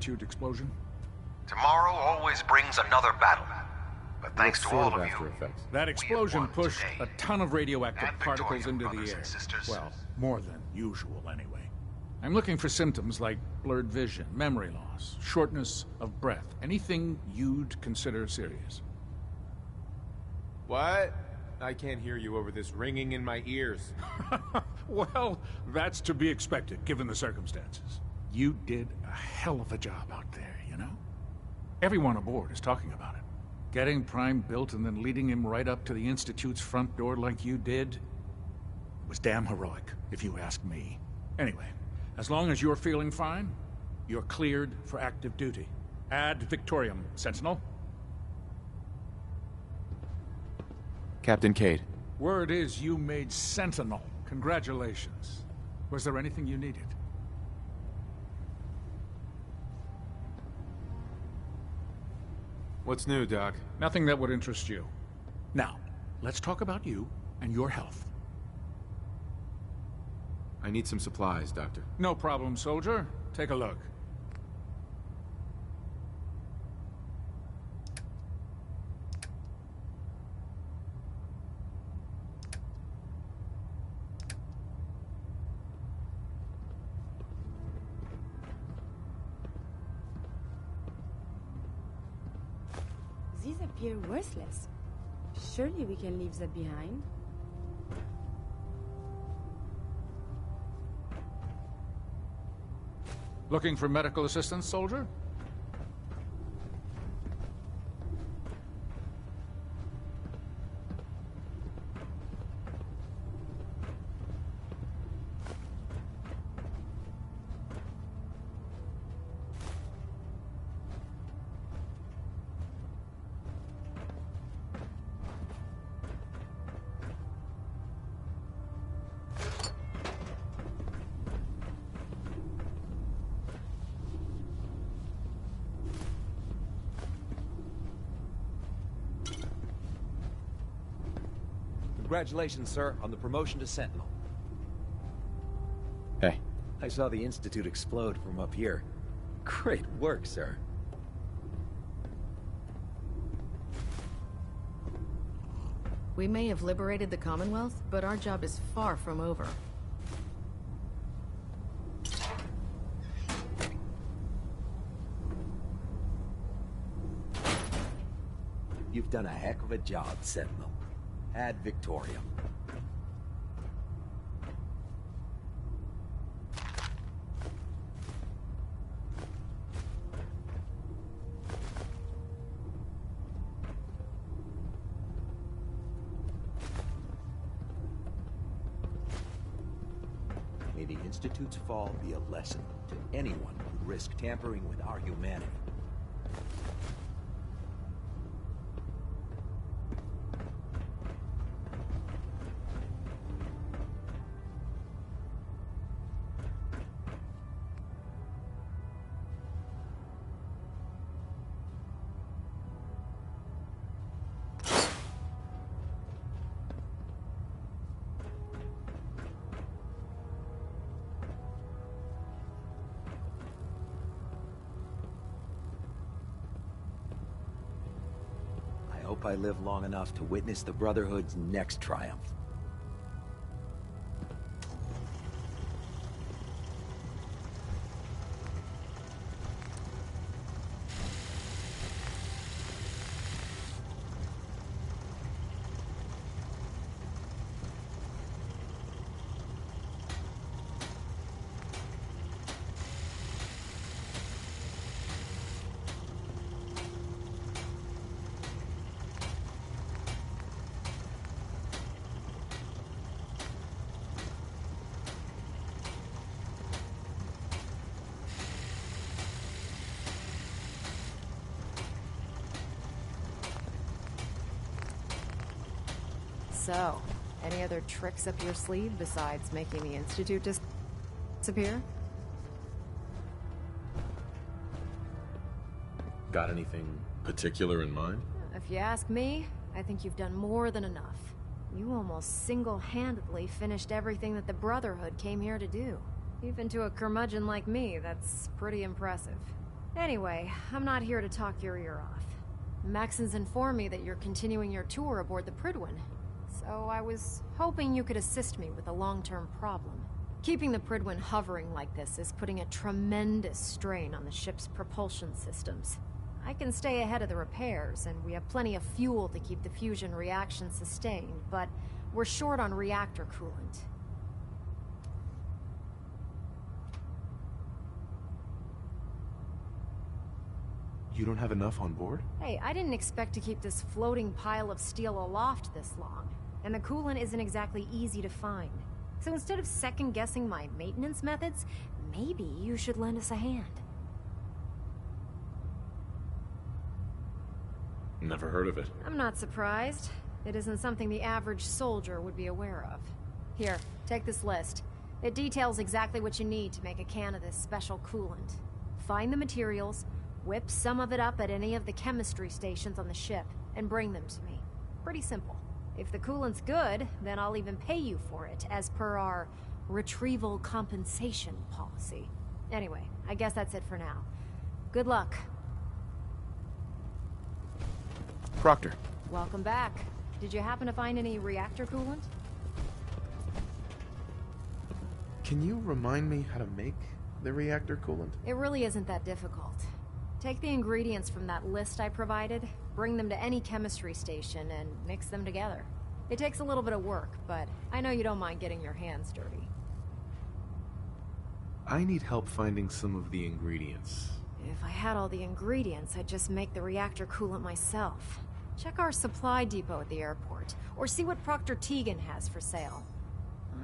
Institute explosion? Tomorrow always brings another battle. But thanks to all of you, That explosion won pushed today. a ton of radioactive And particles Victoria, into the brothers air. and sisters. Well, more than usual anyway. I'm looking for symptoms like blurred vision, memory loss, shortness of breath. Anything you'd consider serious. What? I can't hear you over this ringing in my ears. Well, that's to be expected, given the circumstances. You did a hell of a job out there, you know? Everyone aboard is talking about it. Getting Prime built and then leading him right up to the Institute's front door like you did was damn heroic, if you ask me. Anyway, as long as you're feeling fine, you're cleared for active duty. Ad Victoriam, Sentinel. Captain Cade. Word is you made Sentinel. Congratulations. Was there anything you needed? What's new, Doc? Nothing that would interest you. Now, let's talk about you and your health. I need some supplies, Doctor. No problem, soldier. Take a look. These appear worthless. Surely we can leave that behind. Looking for medical assistance, soldier? Congratulations, sir, on the promotion to Sentinel. Hey. I saw the Institute explode from up here. Great work, sir. We may have liberated the Commonwealth, but our job is far from over. You've done a heck of a job, Sentinel. Ad Victoriam. May the Institute's fall be a lesson to anyone who risks tampering with our humanity. I hope I live long enough to witness the Brotherhood's next triumph. So, any other tricks up your sleeve besides making the Institute disappear? Got anything particular in mind? If you ask me, I think you've done more than enough. You almost single-handedly finished everything that the Brotherhood came here to do. Even to a curmudgeon like me, that's pretty impressive. Anyway, I'm not here to talk your ear off. Maxon's informed me that you're continuing your tour aboard the Prydwen. So I was hoping you could assist me with a long-term problem. Keeping the Prydwen hovering like this is putting a tremendous strain on the ship's propulsion systems. I can stay ahead of the repairs, and we have plenty of fuel to keep the fusion reaction sustained, but we're short on reactor coolant. You don't have enough on board? Hey, I didn't expect to keep this floating pile of steel aloft this long, and the coolant isn't exactly easy to find. So instead of second-guessing my maintenance methods, maybe you should lend us a hand. Never heard of it. I'm not surprised. It isn't something the average soldier would be aware of. Here, take this list. It details exactly what you need to make a can of this special coolant. Find the materials, whip some of it up at any of the chemistry stations on the ship, and bring them to me. Pretty simple. If the coolant's good, then I'll even pay you for it, as per our retrieval compensation policy. Anyway, I guess that's it for now. Good luck. Proctor. Welcome back. Did you happen to find any reactor coolant? Can you remind me how to make the reactor coolant? It really isn't that difficult. Take the ingredients from that list I provided, bring them to any chemistry station, and mix them together. It takes a little bit of work, but I know you don't mind getting your hands dirty. I need help finding some of the ingredients. If I had all the ingredients, I'd just make the reactor coolant myself. Check our supply depot at the airport, or see what Proctor Tegan has for sale.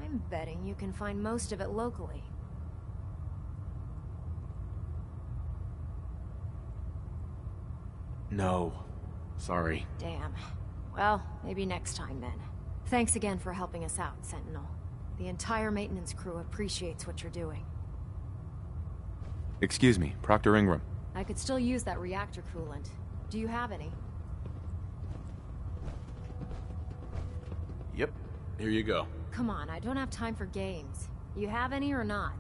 I'm betting you can find most of it locally. No. Sorry. Damn. Well, maybe next time then. Thanks again for helping us out, Sentinel. The entire maintenance crew appreciates what you're doing. Excuse me, Proctor Ingram. I could still use that reactor coolant. Do you have any? Yep. Here you go. Come on, I don't have time for games. You have any or not?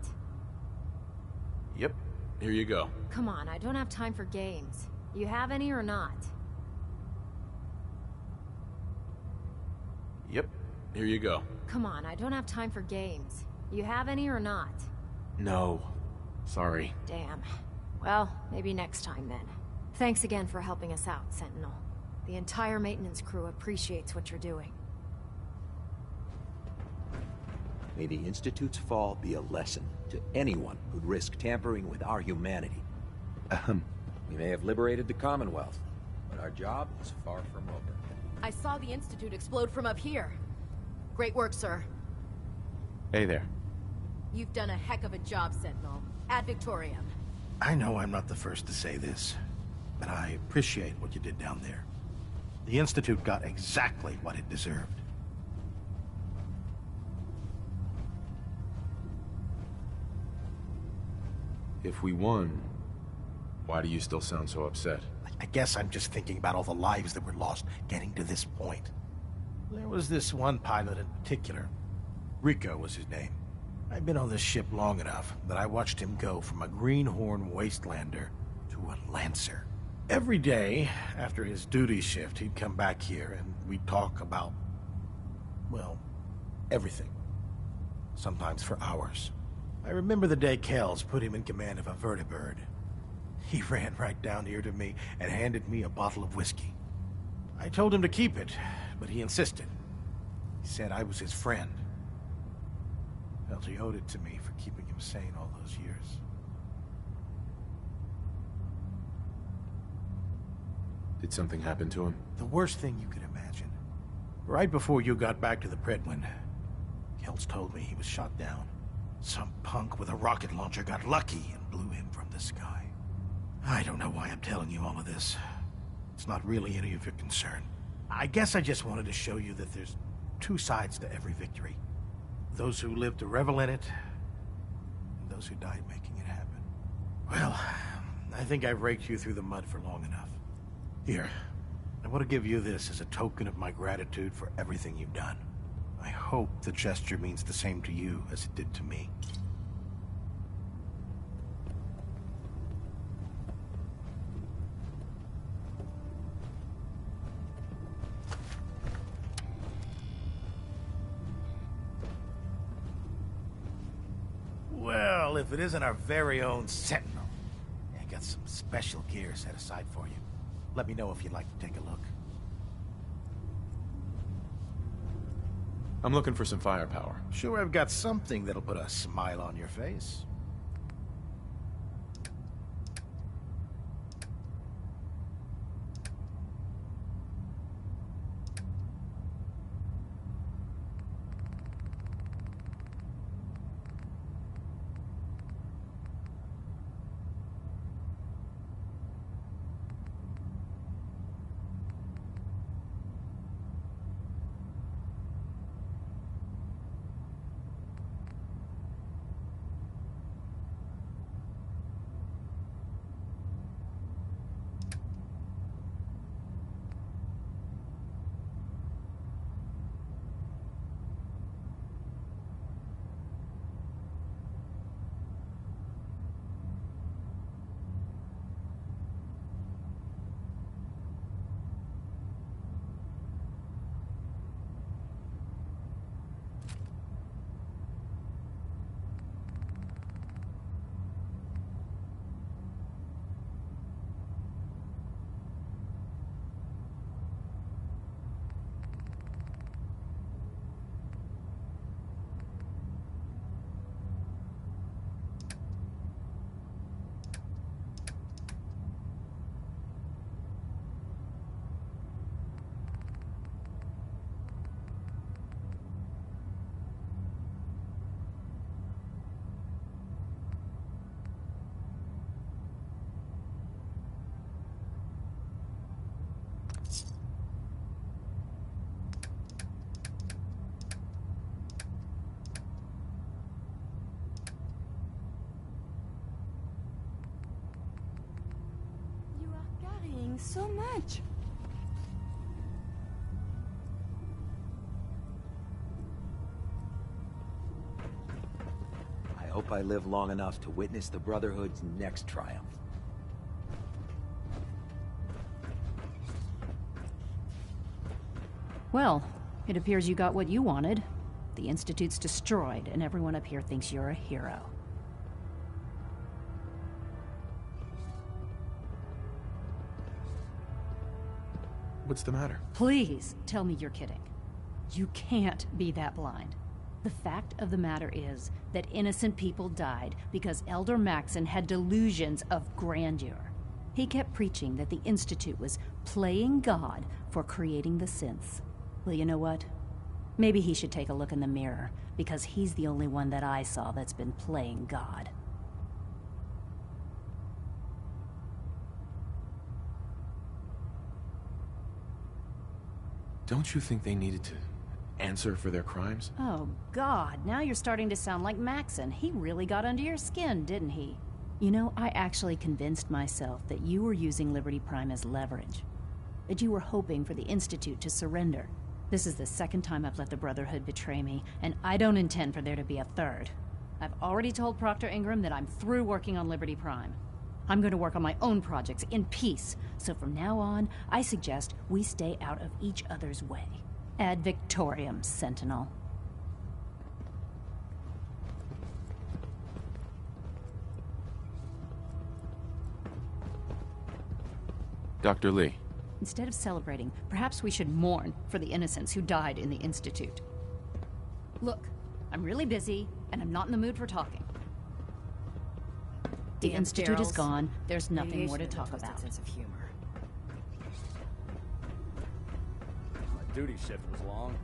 Yep. Here you go. Come on, I don't have time for games. You have any or not? Yep. Here you go. Come on, I don't have time for games. You have any or not? No. Sorry. Damn. Well, maybe next time then. Thanks again for helping us out, Sentinel. The entire maintenance crew appreciates what you're doing. May the Institute's fall be a lesson to anyone who'd risk tampering with our humanity. We may have liberated the Commonwealth, but our job is far from over. I saw the Institute explode from up here. Great work, sir. Hey there. You've done a heck of a job, Sentinel. Ad Victoriam. I know I'm not the first to say this, but I appreciate what you did down there. The Institute got exactly what it deserved. If we won, why do you still sound so upset? I guess I'm just thinking about all the lives that were lost getting to this point. There was this one pilot in particular. Rico was his name. I've been on this ship long enough that I watched him go from a greenhorn wastelander to a Lancer. Every day, after his duty shift, he'd come back here and we'd talk about, well, everything. Sometimes for hours. I remember the day Kells put him in command of a vertibird. He ran right down here to me and handed me a bottle of whiskey. I told him to keep it, but he insisted. He said I was his friend. Felt he owed it to me for keeping him sane all those years. Did something happen to him? The worst thing you could imagine. Right before you got back to the Prydwen, Kells told me he was shot down. Some punk with a rocket launcher got lucky and blew him from the sky. I don't know why I'm telling you all of this. It's not really any of your concern. I guess I just wanted to show you that there's two sides to every victory. Those who live to revel in it, and those who died making it happen. Well, I think I've raked you through the mud for long enough. Here, I want to give you this as a token of my gratitude for everything you've done. I hope the gesture means the same to you as it did to me. Well, if it isn't our very own Sentinel. I got some special gear set aside for you. Let me know if you'd like to take a look. I'm looking for some firepower. Sure, I've got something that'll put a smile on your face. So much. I hope I live long enough to witness the Brotherhood's next triumph. Well, it appears you got what you wanted. The Institute's destroyed, and everyone up here thinks you're a hero. What's the matter? Please, tell me you're kidding. You can't be that blind. The fact of the matter is that innocent people died because Elder Maxson had delusions of grandeur. He kept preaching that the Institute was playing God for creating the synths. Well, you know what? Maybe he should take a look in the mirror, because he's the only one that I saw that's been playing God. Don't you think they needed to answer for their crimes? Oh, God, now you're starting to sound like Maxson. He really got under your skin, didn't he? You know, I actually convinced myself that you were using Liberty Prime as leverage. That you were hoping for the Institute to surrender. This is the second time I've let the Brotherhood betray me, and I don't intend for there to be a third. I've already told Proctor Ingram that I'm through working on Liberty Prime. I'm going to work on my own projects in peace, so from now on, I suggest we stay out of each other's way. Ad Victoriam, Sentinel. Dr. Lee. Instead of celebrating, perhaps we should mourn for the innocents who died in the Institute. Look, I'm really busy, and I'm not in the mood for talking. The Institute is gone. There's nothing more to talk about. Sense of humor. My duty shift was long,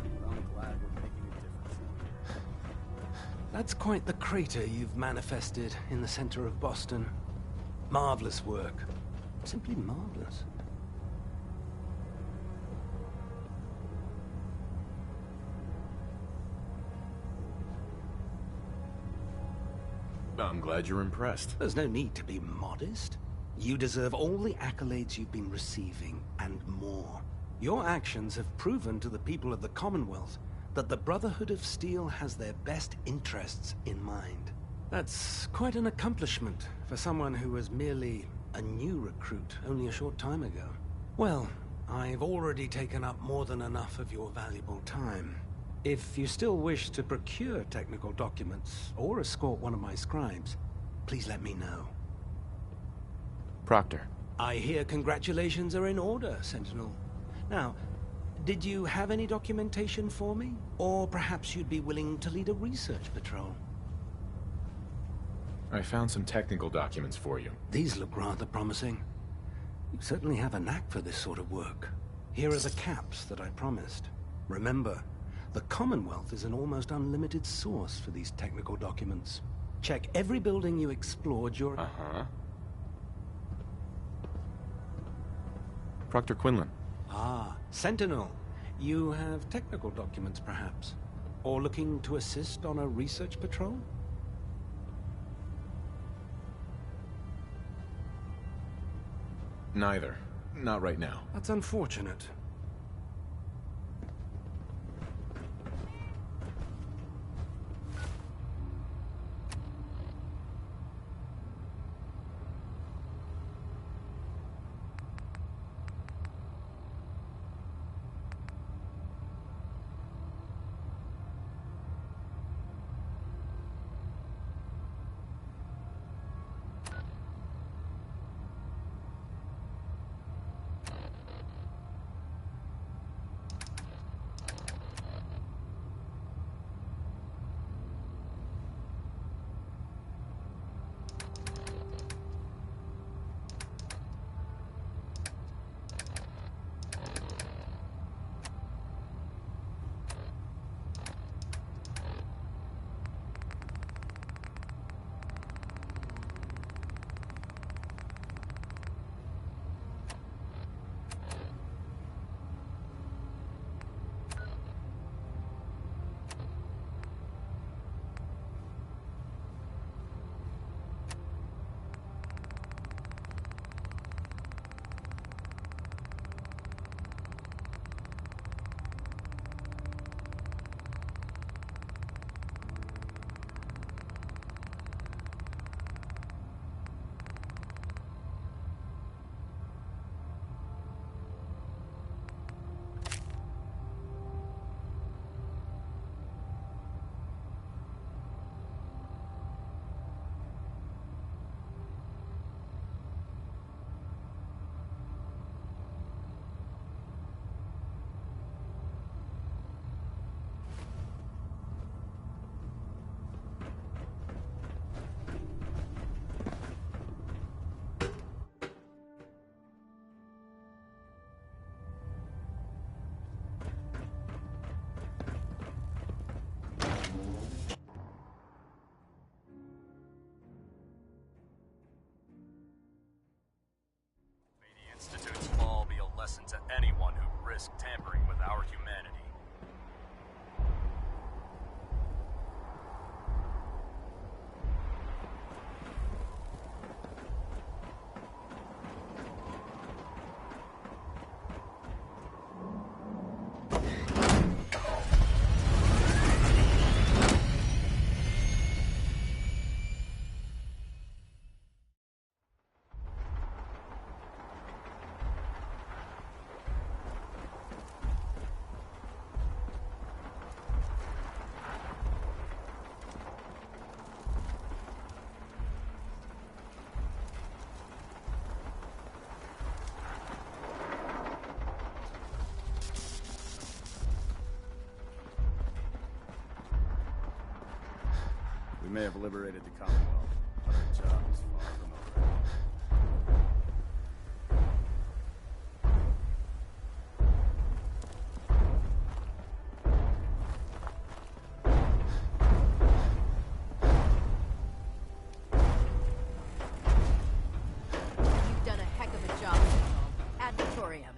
but I'm glad we're making a difference. That's quite the crater you've manifested in the center of Boston. Marvelous work. Simply marvelous. I'm glad you're impressed. There's no need to be modest. You deserve all the accolades you've been receiving, and more. Your actions have proven to the people of the Commonwealth that the Brotherhood of Steel has their best interests in mind. That's quite an accomplishment for someone who was merely a new recruit only a short time ago. Well, I've already taken up more than enough of your valuable time. If you still wish to procure technical documents or escort one of my scribes, please let me know. Proctor. I hear congratulations are in order, Sentinel. Now, did you have any documentation for me? Or perhaps you'd be willing to lead a research patrol? I found some technical documents for you. These look rather promising. You certainly have a knack for this sort of work. Here are the caps that I promised. Remember, the Commonwealth is an almost unlimited source for these technical documents. Check every building you explored during... Uh-huh. Proctor Quinlan. Ah, Sentinel. You have technical documents, perhaps? Or looking to assist on a research patrol? Neither. Not right now. That's unfortunate. Institute's fall be a lesson to anyone who'd risk tampering with our humanity. We may have liberated the Commonwealth, but our job is far from over. You've done a heck of a job, Sentinel. Ad Victoriam.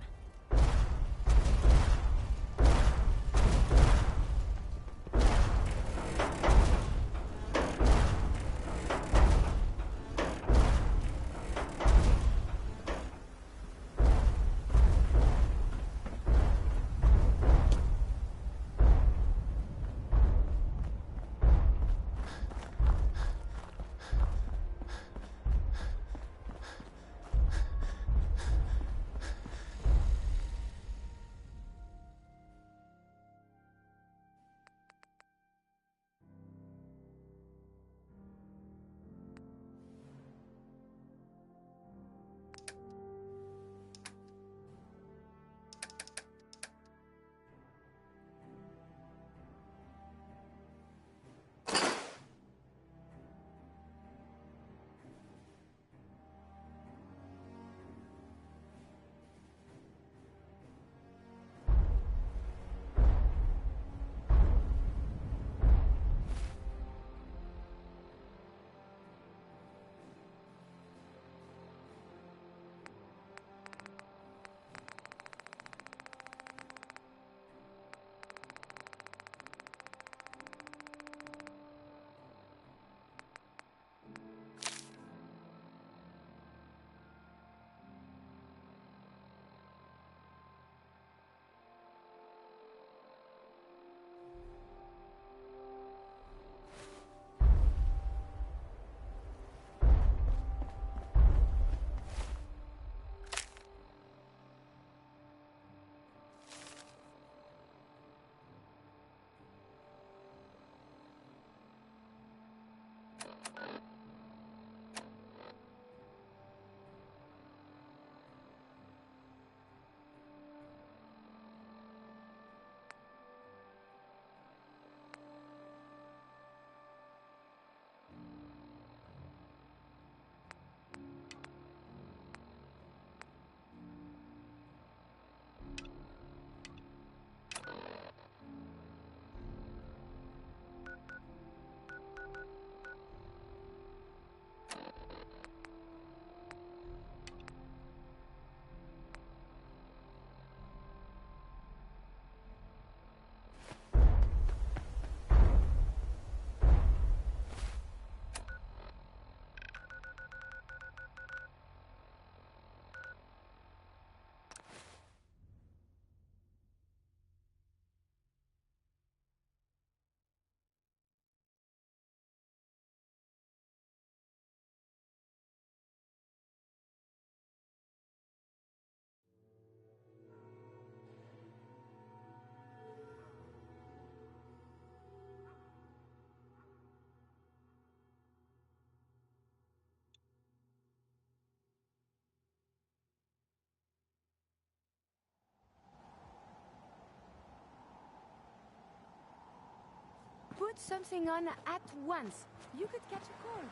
Put something on at once. You could catch a cold.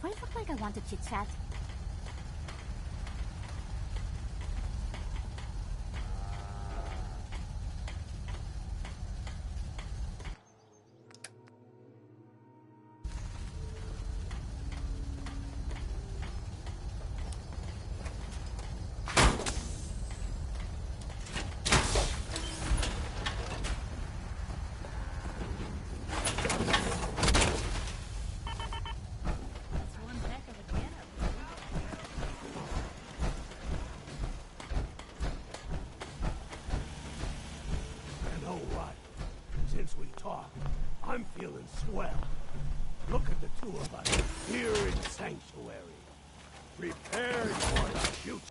Do I look like I want to chit-chat? Since we talked, I'm feeling swell. Look at the two of us here in Sanctuary, prepared for the future.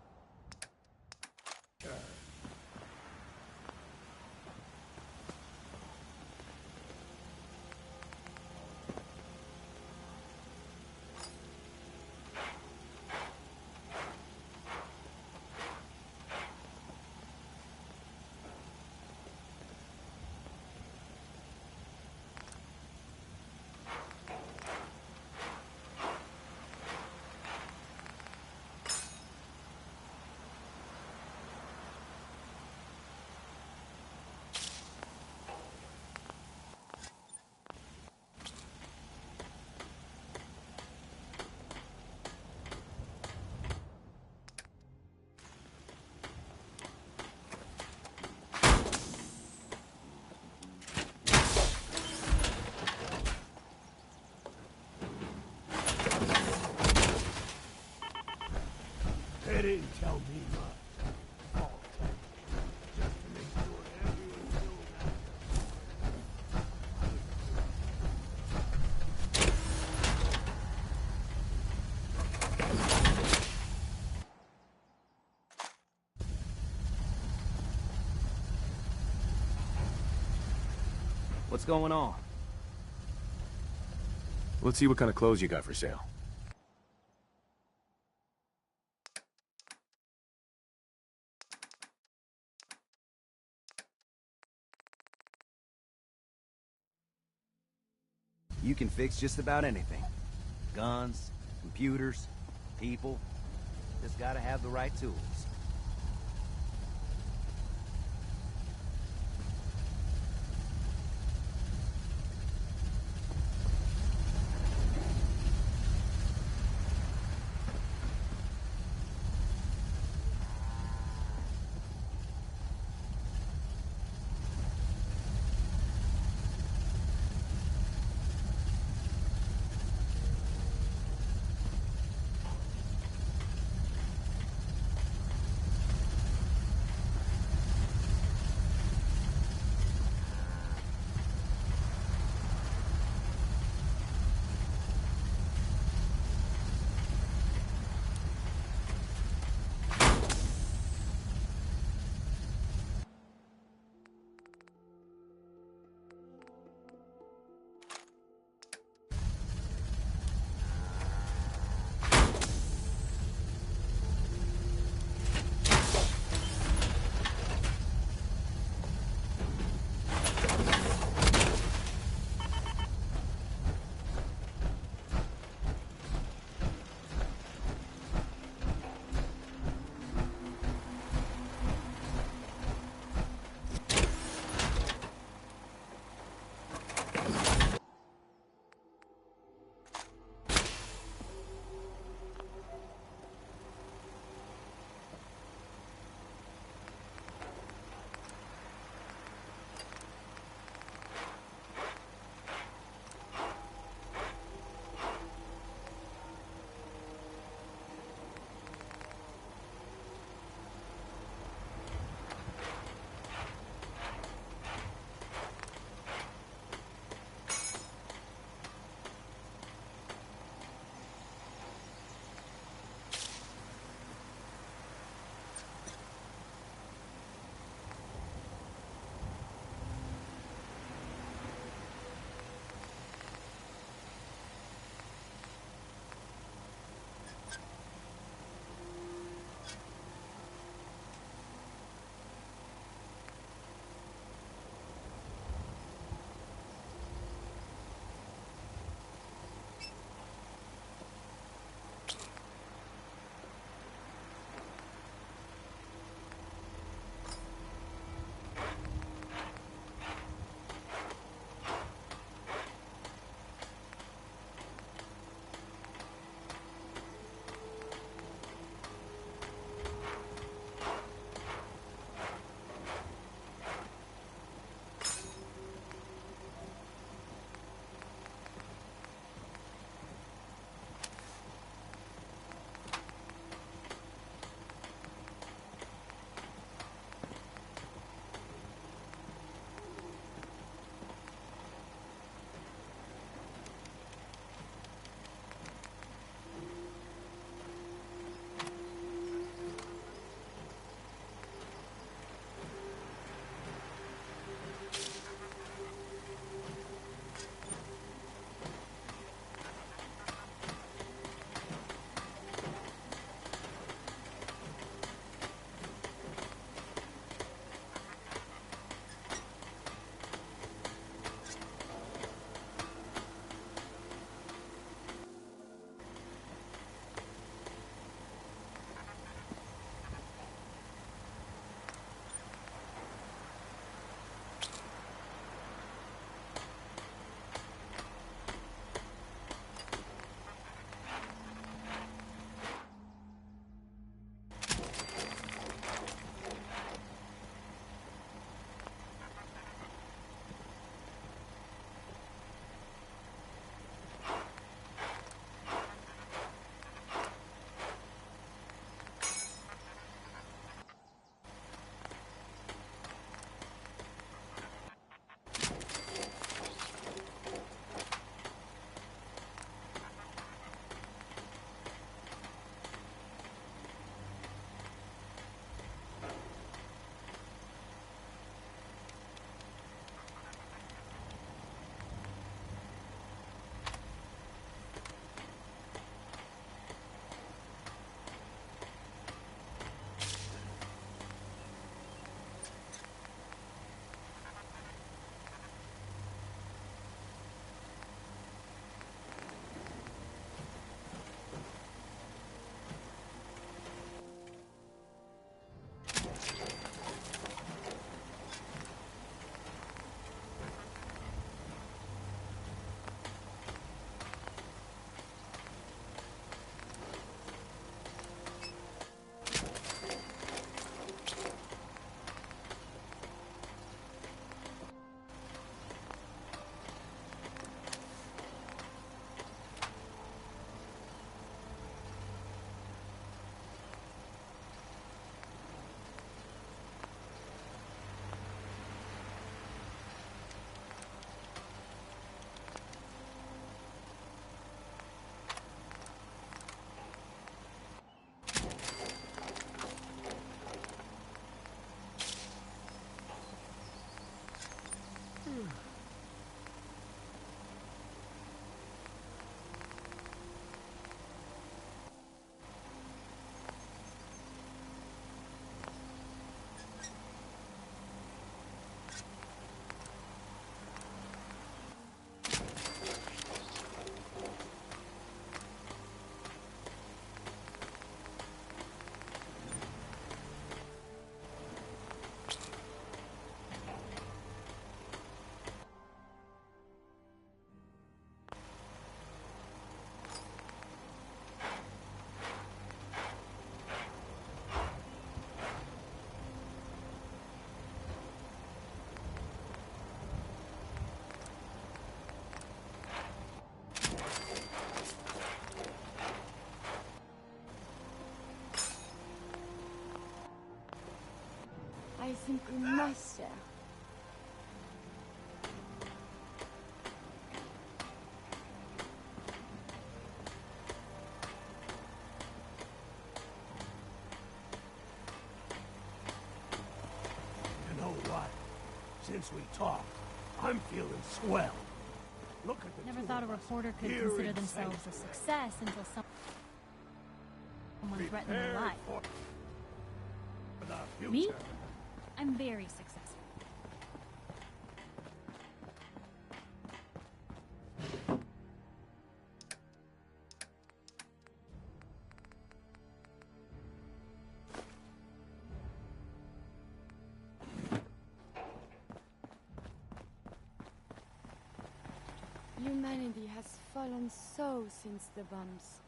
They didn't tell me much. All just to make sure everyone knew What's going on? Let's see what kind of clothes you got for sale. You can fix just about anything. Guns, computers, people. Just gotta have the right tools. Since we talked, I'm feeling swell. Look at the Never two thought a of us reporter could here consider in themselves a Sanctuary. success until someone threatened their Prepare life. for the Me? future. I'm very successful. Humanity has fallen so since the bombs.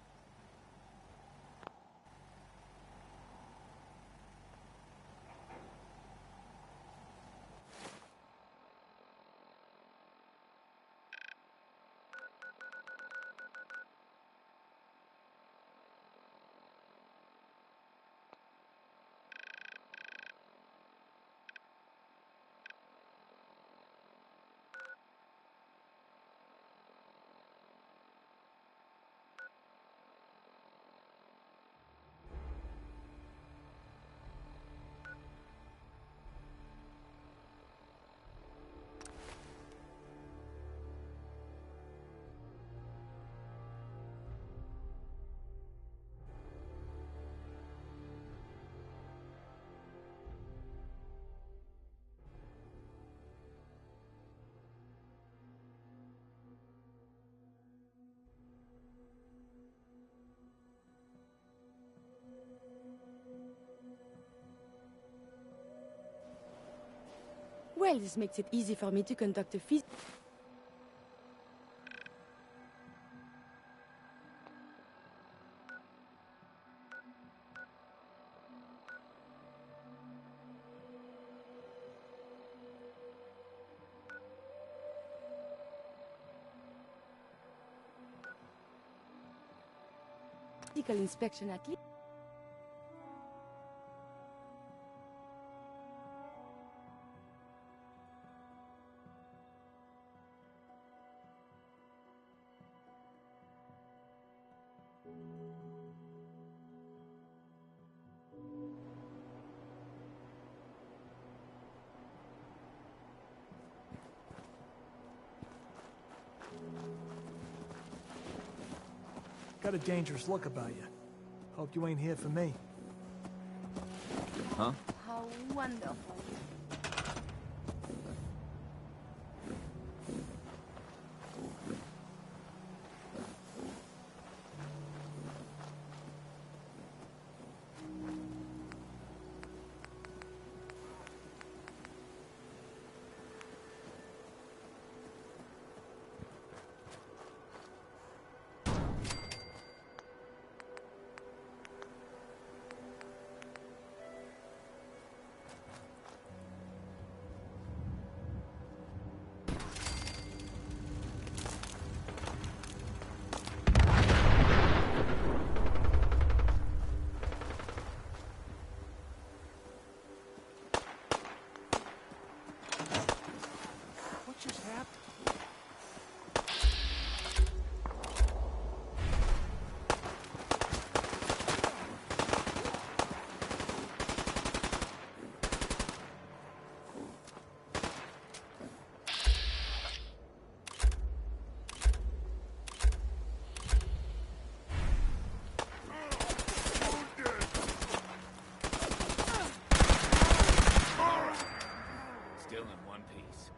Well, this makes it easy for me to conduct a physical inspection at least. Got a dangerous look about you. Hope you ain't here for me. Huh? How wonderful. What just happened? Still in one piece.